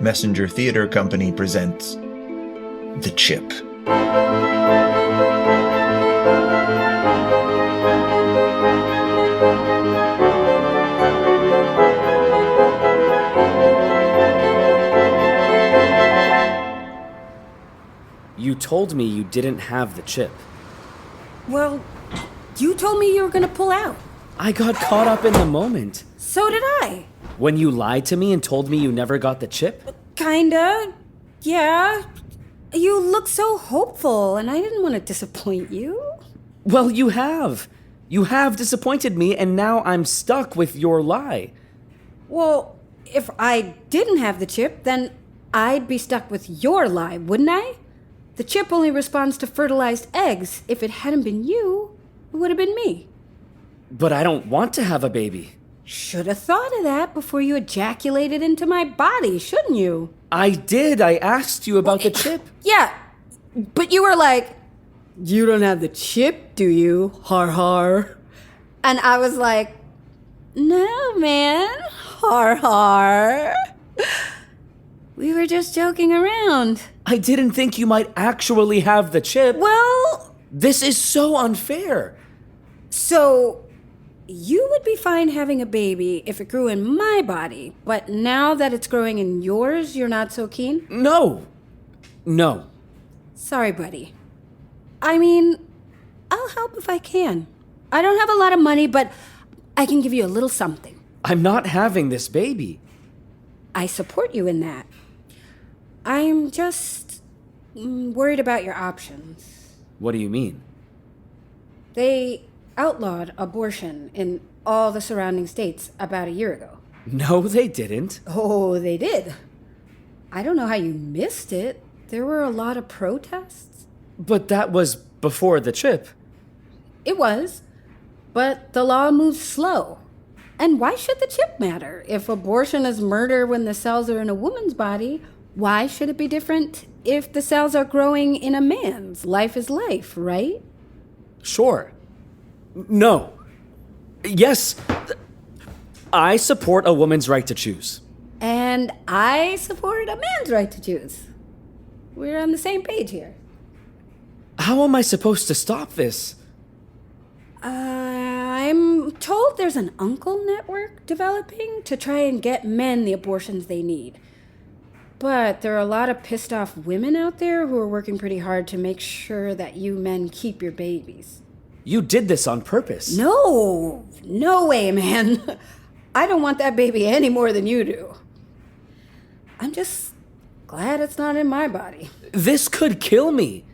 Messenger Theater Company presents The Chip. You told me you didn't have the chip. Well, you told me you were gonna pull out. I got caught up in the moment. So did I. When you lied to me and told me you never got the chip? Kinda. Yeah. You look so hopeful, and I didn't want to disappoint you. Well, you have. You have disappointed me, and now I'm stuck with your lie. Well, if I didn't have the chip, then I'd be stuck with your lie, wouldn't I? The chip only responds to fertilized eggs. If it hadn't been you, it would have been me. But I don't want to have a baby. Should have thought of that before you ejaculated into my body, shouldn't you? I did. I asked you about the chip. Yeah, but you were like, "You don't have the chip, do you? Har har." And I was like, "No, man. Har har." We were just joking around. I didn't think you might actually have the chip. Well, This is so unfair. so you would be fine having a baby if it grew in my body, but now that it's growing in yours, you're not so keen? No. No. Sorry, buddy. I mean, I'll help if I can. I don't have a lot of money, but I can give you a little something. I'm not having this baby. I support you in that. I'm just worried about your options. What do you mean? They outlawed abortion in all the surrounding states about a year ago. No, they didn't. Oh, they did. I don't know how you missed it. There were a lot of protests. But that was before the chip. It was, but the law moves slow. And why should the chip matter? If abortion is murder when the cells are in a woman's body, why should it be different if the cells are growing in a man's? Life is life, right? Sure. No. Yes. I support a woman's right to choose. And I support a man's right to choose. We're on the same page here. How am I supposed to stop this? I'm told there's an uncle network developing to try and get men the abortions they need. But there are a lot of pissed off women out there who are working pretty hard to make sure that you men keep your babies. You did this on purpose. No way, man. I don't want that baby any more than you do. I'm just glad it's not in my body. This could kill me.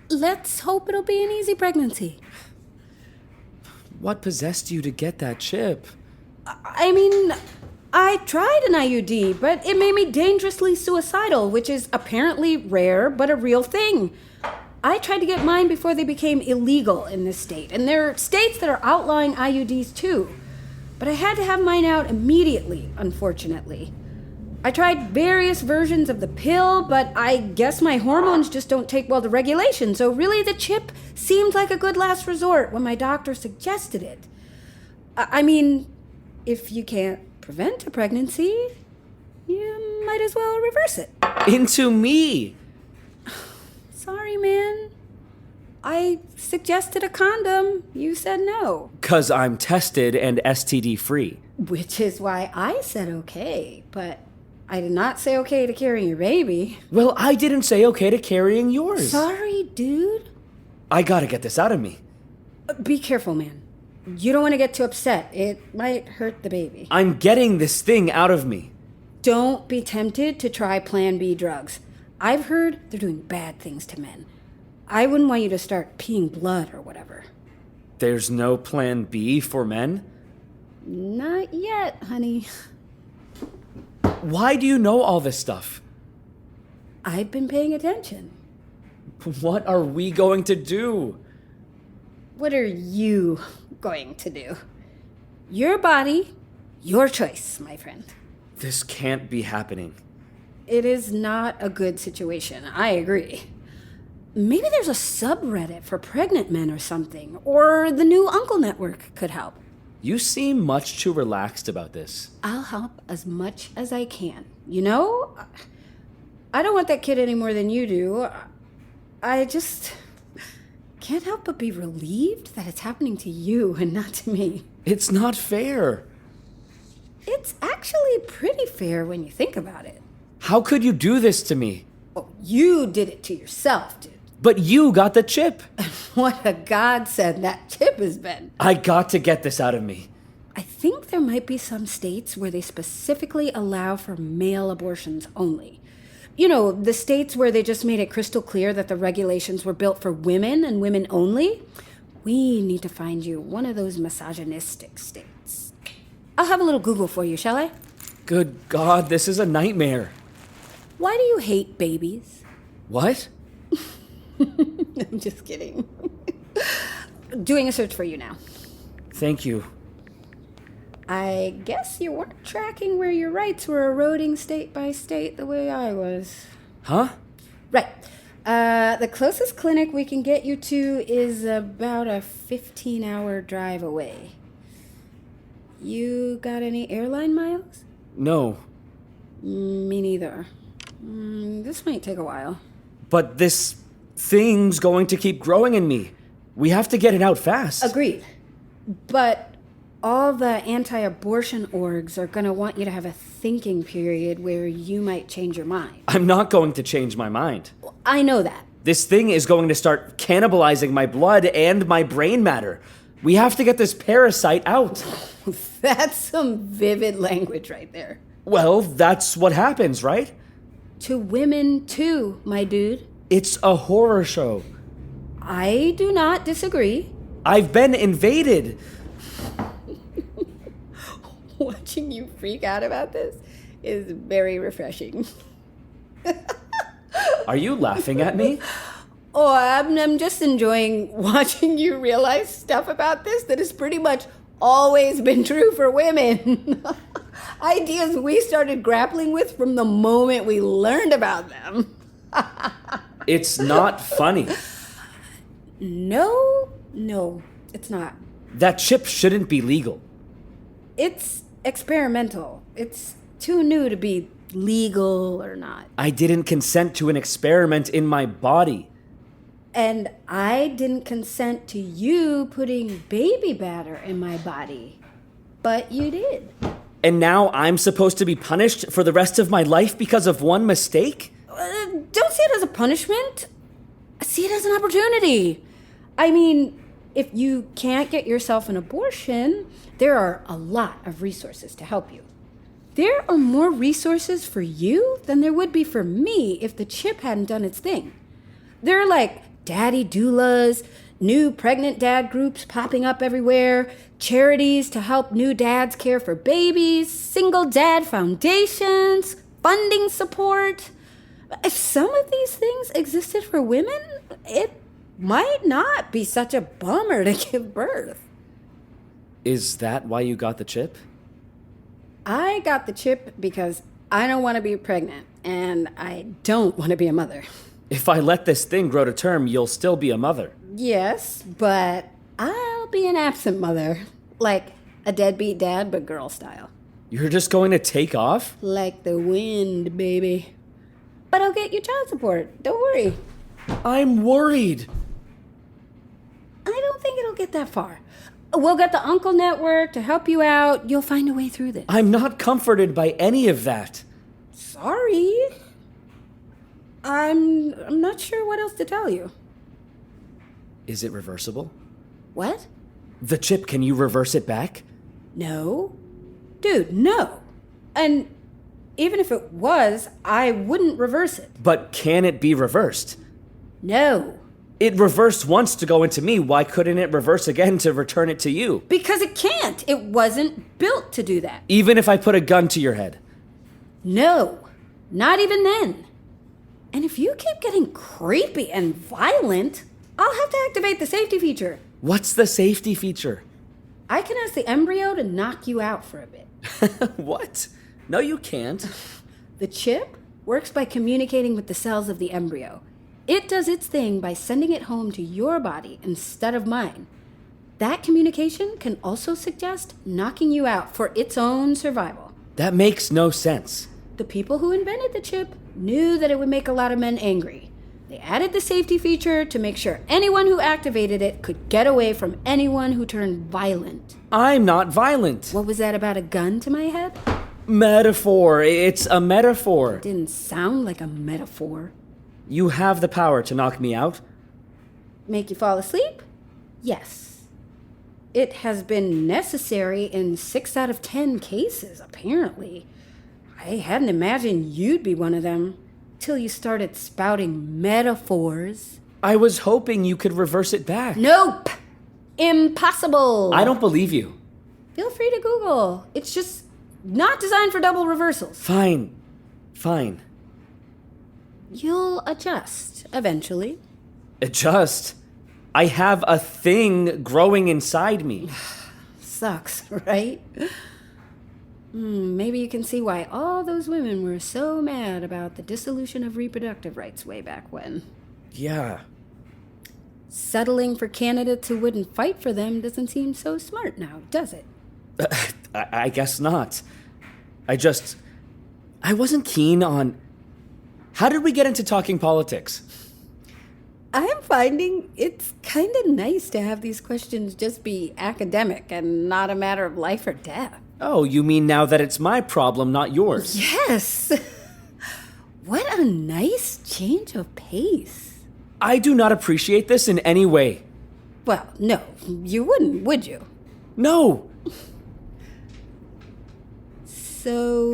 Let's hope it'll be an easy pregnancy. What possessed you to get that chip? I mean, I tried an IUD, but it made me dangerously suicidal, which is apparently rare, but a real thing. I tried to get mine before they became illegal in this state, and there are states that are outlawing IUDs too. But I had to have mine out immediately, unfortunately. I tried various versions of the pill, but I guess my hormones just don't take well to regulation, so really the chip seemed like a good last resort when my doctor suggested it. I mean, if you can't prevent a pregnancy, you might as well reverse it. Into me. Sorry, man. I suggested a condom. You said no. 'Cause I'm tested and STD free. Which is why I said okay, but I did not say okay to carrying your baby. Well, I didn't say okay to carrying yours. Sorry, dude. I gotta get this out of me. Be careful, man. You don't want to get too upset. It might hurt the baby. I'm getting this thing out of me. Don't be tempted to try Plan B drugs. I've heard they're doing bad things to men. I wouldn't want you to start peeing blood or whatever. There's no plan B for men? Not yet, honey. Why do you know all this stuff? I've been paying attention. What are we going to do? What are you going to do? Your body, your choice, my friend. This can't be happening. It is not a good situation, I agree. Maybe there's a subreddit for pregnant men or something, or the new Uncle Network could help. You seem much too relaxed about this. I'll help as much as I can. You know, I don't want that kid any more than you do. I just can't help but be relieved that it's happening to you and not to me. It's not fair. It's actually pretty fair when you think about it. How could you do this to me? Oh, you did it to yourself, dude. But you got the chip. What a godsend that chip has been. I got to get this out of me. I think there might be some states where they specifically allow for male abortions only. You know, the states where they just made it crystal clear that the regulations were built for women and women only. We need to find you one of those misogynistic states. I'll have a little Google for you, shall I? Good God, this is a nightmare. Why do you hate babies? What? I'm just kidding. Doing a search for you now. Thank you. I guess you weren't tracking where your rights were eroding state by state the way I was. Huh? Right. The closest clinic we can get you to is about a 15-hour drive away. You got any airline miles? No. Me neither. This might take a while. But this thing's going to keep growing in me. We have to get it out fast. Agreed. But all the anti-abortion orgs are going to want you to have a thinking period where you might change your mind. I'm not going to change my mind. I know that. This thing is going to start cannibalizing my blood and my brain matter. We have to get this parasite out. That's some vivid language right there. Well, that's what happens, right? To women too, my dude. It's a horror show. I do not disagree. I've been invaded. Watching you freak out about this is very refreshing. Are you laughing at me? Oh, I'm just enjoying watching you realize stuff about this that has pretty much always been true for women. Ideas we started grappling with from the moment we learned about them. It's not funny. No, it's not. That chip shouldn't be legal. It's experimental. It's too new to be legal or not. I didn't consent to an experiment in my body. And I didn't consent to you putting baby batter in my body. But you did. And now I'm supposed to be punished for the rest of my life because of one mistake? Don't see it as a punishment. See it as an opportunity. I mean, if you can't get yourself an abortion, there are a lot of resources to help you. There are more resources for you than there would be for me if the chip hadn't done its thing. There are like daddy doulas, new pregnant dad groups popping up everywhere, charities to help new dads care for babies, single dad foundations, funding support. If some of these things existed for women, it might not be such a bummer to give birth. Is that why you got the chip? I got the chip because I don't want to be pregnant, and I don't want to be a mother. If I let this thing grow to term, you'll still be a mother. Yes, but I'll be an absent mother. Like a deadbeat dad, but girl style. You're just going to take off? Like the wind, baby. But I'll get you child support. Don't worry. I'm worried. I don't think it'll get that far. We'll get the Uncle Network to help you out. You'll find a way through this. I'm not comforted by any of that. Sorry. I'm not sure what else to tell you. Is it reversible? What? The chip, can you reverse it back? No. Dude, no. And even if it was, I wouldn't reverse it. But can it be reversed? No. It reversed once to go into me. Why couldn't it reverse again to return it to you? Because it can't. It wasn't built to do that. Even if I put a gun to your head? No. Not even then. And if you keep getting creepy and violent, I'll have to activate the safety feature. What's the safety feature? I can ask the embryo to knock you out for a bit. What? No, you can't. The chip works by communicating with the cells of the embryo. It does its thing by sending it home to your body instead of mine. That communication can also suggest knocking you out for its own survival. That makes no sense. The people who invented the chip knew that it would make a lot of men angry. They added the safety feature to make sure anyone who activated it could get away from anyone who turned violent. I'm not violent. What was that about a gun to my head? Metaphor. It's a metaphor. Didn't sound like a metaphor. You have the power to knock me out. Make you fall asleep? Yes. It has been necessary in 6 out of 10 cases, apparently. I hadn't imagined you'd be one of them till you started spouting metaphors. I was hoping you could reverse it back. Nope! Impossible! I don't believe you. Feel free to Google. It's just not designed for double reversals. Fine. You'll adjust eventually. Adjust. I have a thing growing inside me. Sucks, right? Maybe you can see why all those women were so mad about the dissolution of reproductive rights way back when. Yeah. Settling for candidates who wouldn't fight for them doesn't seem so smart now, does it? I guess not. I wasn't keen on... How did we get into talking politics? I'm finding it's kind of nice to have these questions just be academic and not a matter of life or death. Oh, you mean now that it's my problem, not yours? Yes! What a nice change of pace. I do not appreciate this in any way. Well, no, you wouldn't, would you? No! So...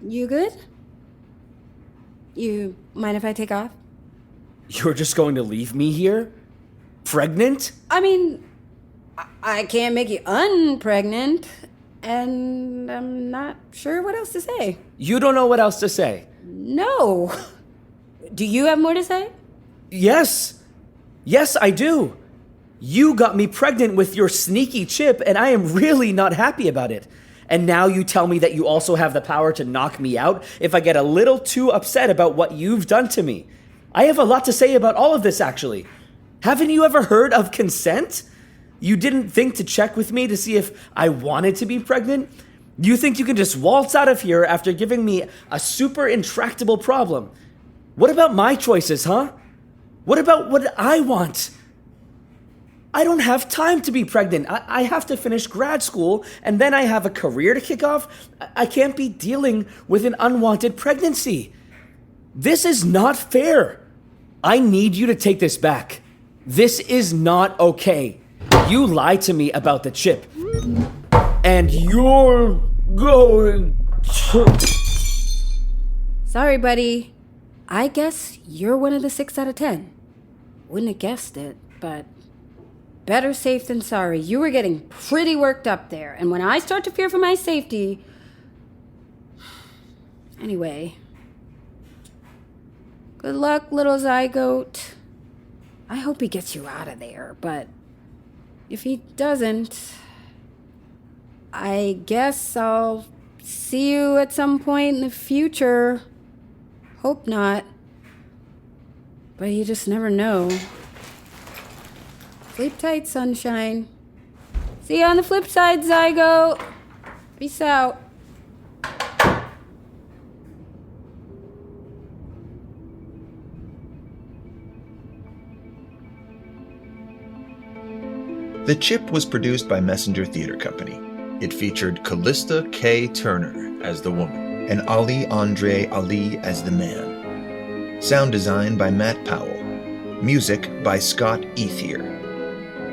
You good? You mind if I take off? You're just going to leave me here? Pregnant? I mean, I can't make you unpregnant, and I'm not sure what else to say. You don't know what else to say? No. Do you have more to say? Yes, I do. You got me pregnant with your sneaky chip, and I am really not happy about it. And now you tell me that you also have the power to knock me out if I get a little too upset about what you've done to me. I have a lot to say about all of this, actually. Haven't you ever heard of consent? You didn't think to check with me to see if I wanted to be pregnant? You think you can just waltz out of here after giving me a super intractable problem? What about my choices, huh? What about what I want? I don't have time to be pregnant. I have to finish grad school, and then I have a career to kick off. I can't be dealing with an unwanted pregnancy. This is not fair. I need you to take this back. This is not okay. You lied to me about the chip. And you're going to... Sorry, buddy. I guess you're one of the 6 out of 10. Wouldn't have guessed it, but... Better safe than sorry. You were getting pretty worked up there. And when I start to fear for my safety... Anyway. Good luck, little zygote. I hope he gets you out of there, but... If he doesn't... I guess I'll see you at some point in the future. Hope not. But you just never know. Sleep tight, sunshine. See you on the flip side, Zygo. Peace out. The Chip was produced by Messenger Theater Company. It featured Colista K. Turner as the woman and Ali Andre Ali as the man. Sound design by Matt Powell. Music by Scott Ethier.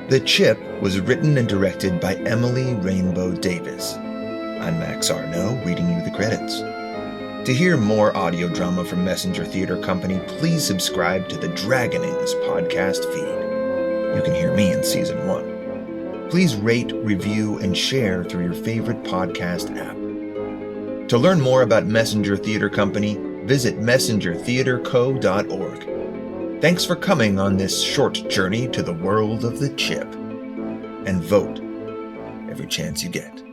The Chip was written and directed by Emily Rainbow Davis. I'm Max Arnaud, reading you the credits. To hear more audio drama from Messenger Theater Company, please subscribe to the Dragonings podcast feed. You can hear me in Season 1. Please rate, review, and share through your favorite podcast app. To learn more about Messenger Theater Company, visit messengertheaterco.org. Thanks for coming on this short journey to the world of the Chip. And vote every chance you get.